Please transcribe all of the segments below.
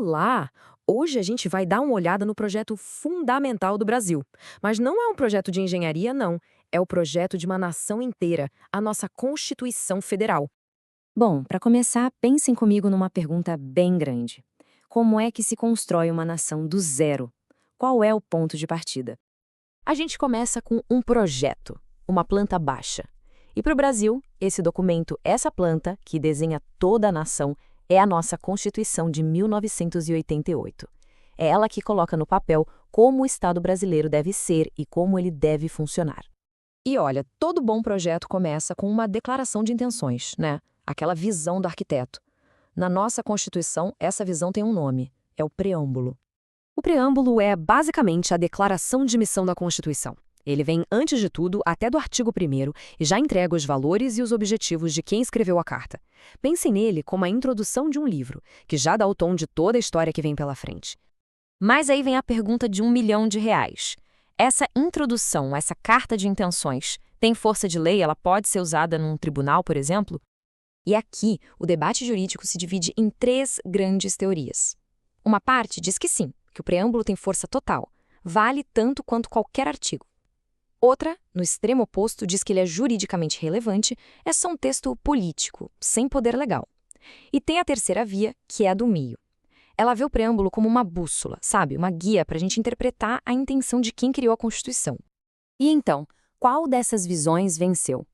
Olá! Hoje a gente vai dar uma olhada no projeto fundamental do Brasil. Mas não é um projeto de engenharia, não. É o projeto de uma nação inteira, a nossa Constituição Federal. Bom, para começar, pensem comigo numa pergunta bem grande. Como é que se constrói uma nação do zero? Qual é o ponto de partida? A gente começa com um projeto, uma planta baixa. E para o Brasil, esse documento, essa planta, que desenha toda a nação, é a nossa Constituição de 1988. É ela que coloca no papel como o Estado brasileiro deve ser e como ele deve funcionar. E olha, todo bom projeto começa com uma declaração de intenções, né? Aquela visão do arquiteto. Na nossa Constituição, essa visão tem um nome: é o preâmbulo. O preâmbulo é basicamente a declaração de missão da Constituição. Ele vem, antes de tudo, até do artigo 1º e já entrega os valores e os objetivos de quem escreveu a carta. Pensem nele como a introdução de um livro, que já dá o tom de toda a história que vem pela frente. Mas aí vem a pergunta de R$ 1 milhão. Essa introdução, essa carta de intenções, tem força de lei? Ela pode ser usada num tribunal, por exemplo? E aqui, o debate jurídico se divide em três grandes teorias. Uma parte diz que sim, que o preâmbulo tem força total, vale tanto quanto qualquer artigo. Outra, no extremo oposto, diz que ele é juridicamente relevante, é só um texto político, sem poder legal. E tem a terceira via, que é a do meio. Ela vê o preâmbulo como uma bússola, sabe? Uma guia para a gente interpretar a intenção de quem criou a Constituição. E então, qual dessas visões venceu?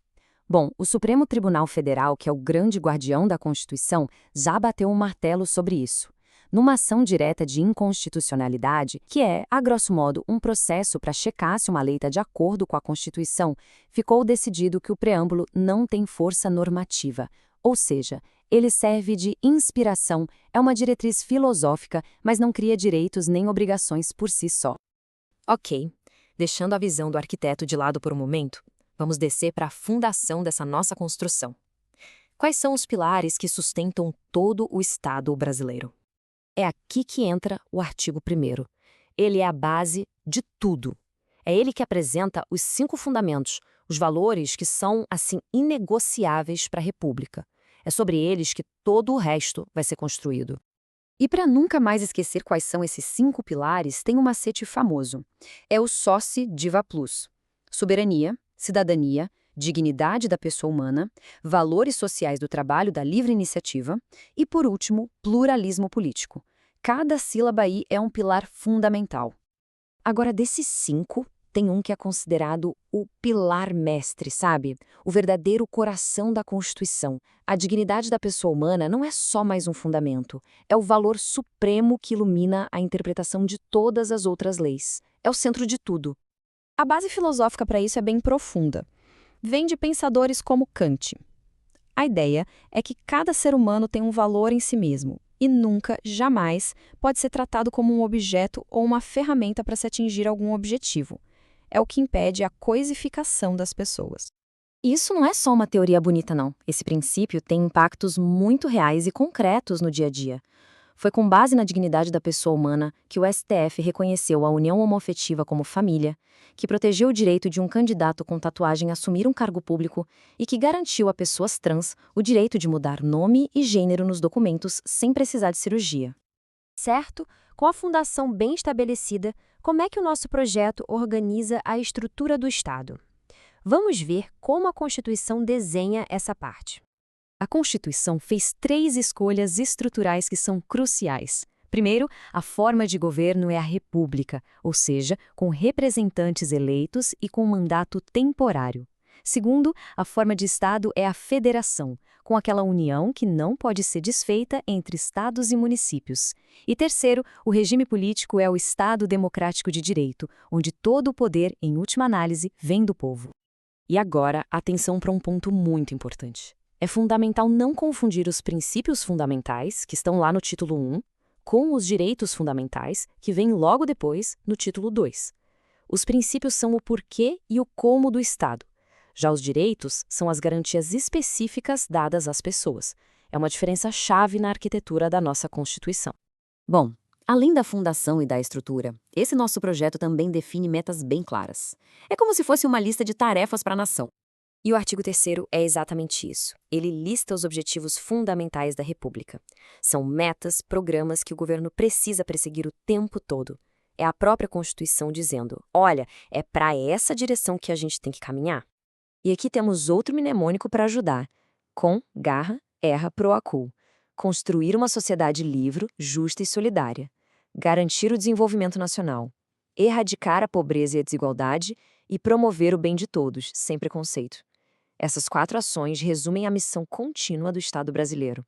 Bom, o Supremo Tribunal Federal, que é o grande guardião da Constituição, já bateu um martelo sobre isso. Numa ação direta de inconstitucionalidade, que é, a grosso modo, um processo para checar se uma lei está de acordo com a Constituição, ficou decidido que o preâmbulo não tem força normativa, ou seja, ele serve de inspiração, é uma diretriz filosófica, mas não cria direitos nem obrigações por si só. Ok, deixando a visão do arquiteto de lado por um momento, vamos descer para a fundação dessa nossa construção. Quais são os pilares que sustentam todo o Estado brasileiro? É aqui que entra o artigo 1º. Ele é a base de tudo. É ele que apresenta os 5 fundamentos, os valores que são, assim, inegociáveis para a República. É sobre eles que todo o resto vai ser construído. E para nunca mais esquecer quais são esses 5 pilares, tem um macete famoso. É o SOSSE Diva Plus. Soberania, cidadania, dignidade da pessoa humana, valores sociais do trabalho da livre iniciativa e, por último, pluralismo político. Cada sílaba aí é um pilar fundamental. Agora, desses 5, tem um que é considerado o pilar mestre, sabe? O verdadeiro coração da Constituição. A dignidade da pessoa humana não é só mais um fundamento, é o valor supremo que ilumina a interpretação de todas as outras leis. É o centro de tudo. A base filosófica para isso é bem profunda. Vem de pensadores como Kant. A ideia é que cada ser humano tem um valor em si mesmo e nunca, jamais, pode ser tratado como um objeto ou uma ferramenta para se atingir algum objetivo. É o que impede a coisificação das pessoas. Isso não é só uma teoria bonita, não. Esse princípio tem impactos muito reais e concretos no dia a dia. Foi com base na dignidade da pessoa humana que o STF reconheceu a união homoafetiva como família, que protegeu o direito de um candidato com tatuagem assumir um cargo público e que garantiu a pessoas trans o direito de mudar nome e gênero nos documentos sem precisar de cirurgia. Certo? Com a fundação bem estabelecida, como é que o nosso projeto organiza a estrutura do Estado? Vamos ver como a Constituição desenha essa parte. A Constituição fez 3 escolhas estruturais que são cruciais. Primeiro, a forma de governo é a república, ou seja, com representantes eleitos e com mandato temporário. Segundo, a forma de Estado é a federação, com aquela união que não pode ser desfeita entre estados e municípios. E terceiro, o regime político é o Estado democrático de direito, onde todo o poder, em última análise, vem do povo. E agora, atenção para um ponto muito importante. É fundamental não confundir os princípios fundamentais, que estão lá no título 1, com os direitos fundamentais, que vêm logo depois, no título 2. Os princípios são o porquê e o como do Estado. Já os direitos são as garantias específicas dadas às pessoas. É uma diferença-chave na arquitetura da nossa Constituição. Bom, além da fundação e da estrutura, esse nosso projeto também define metas bem claras. É como se fosse uma lista de tarefas para a nação. E o artigo 3º é exatamente isso. Ele lista os objetivos fundamentais da República. São metas, programas que o governo precisa perseguir o tempo todo. É a própria Constituição dizendo, olha, é para essa direção que a gente tem que caminhar. E aqui temos outro mnemônico para ajudar. Com, garra, erra, proacul. Construir uma sociedade livre, justa e solidária. Garantir o desenvolvimento nacional. Erradicar a pobreza e a desigualdade e promover o bem de todos, sem preconceito. Essas 4 ações resumem a missão contínua do Estado brasileiro.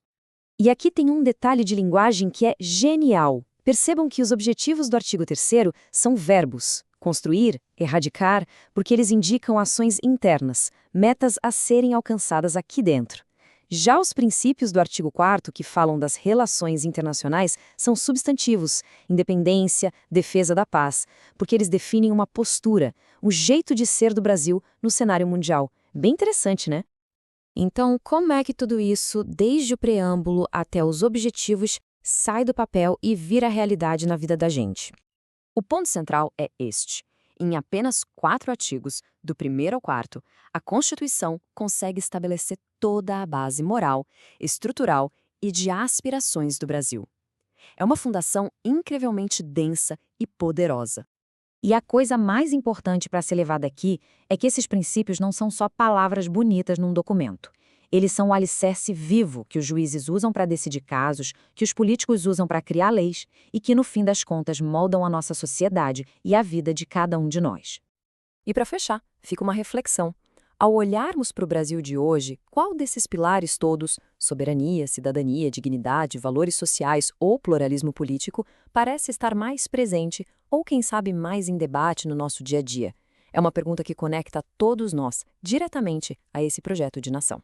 E aqui tem um detalhe de linguagem que é genial. Percebam que os objetivos do artigo 3º são verbos. Construir, erradicar, porque eles indicam ações internas, metas a serem alcançadas aqui dentro. Já os princípios do artigo 4º, que falam das relações internacionais, são substantivos, independência, defesa da paz, porque eles definem uma postura, o jeito de ser do Brasil no cenário mundial. Bem interessante, né? Então, como é que tudo isso, desde o preâmbulo até os objetivos, sai do papel e vira realidade na vida da gente? O ponto central é este. Em apenas 4 artigos, do 1º ao 4º, a Constituição consegue estabelecer toda a base moral, estrutural e de aspirações do Brasil. É uma fundação incrivelmente densa e poderosa. E a coisa mais importante para ser levada aqui é que esses princípios não são só palavras bonitas num documento. Eles são o alicerce vivo que os juízes usam para decidir casos, que os políticos usam para criar leis e que, no fim das contas, moldam a nossa sociedade e a vida de cada um de nós. E para fechar, fica uma reflexão. Ao olharmos para o Brasil de hoje, qual desses pilares todos, soberania, cidadania, dignidade, valores sociais ou pluralismo político, parece estar mais presente ou, quem sabe, mais em debate no nosso dia a dia? É uma pergunta que conecta todos nós, diretamente, a esse projeto de nação.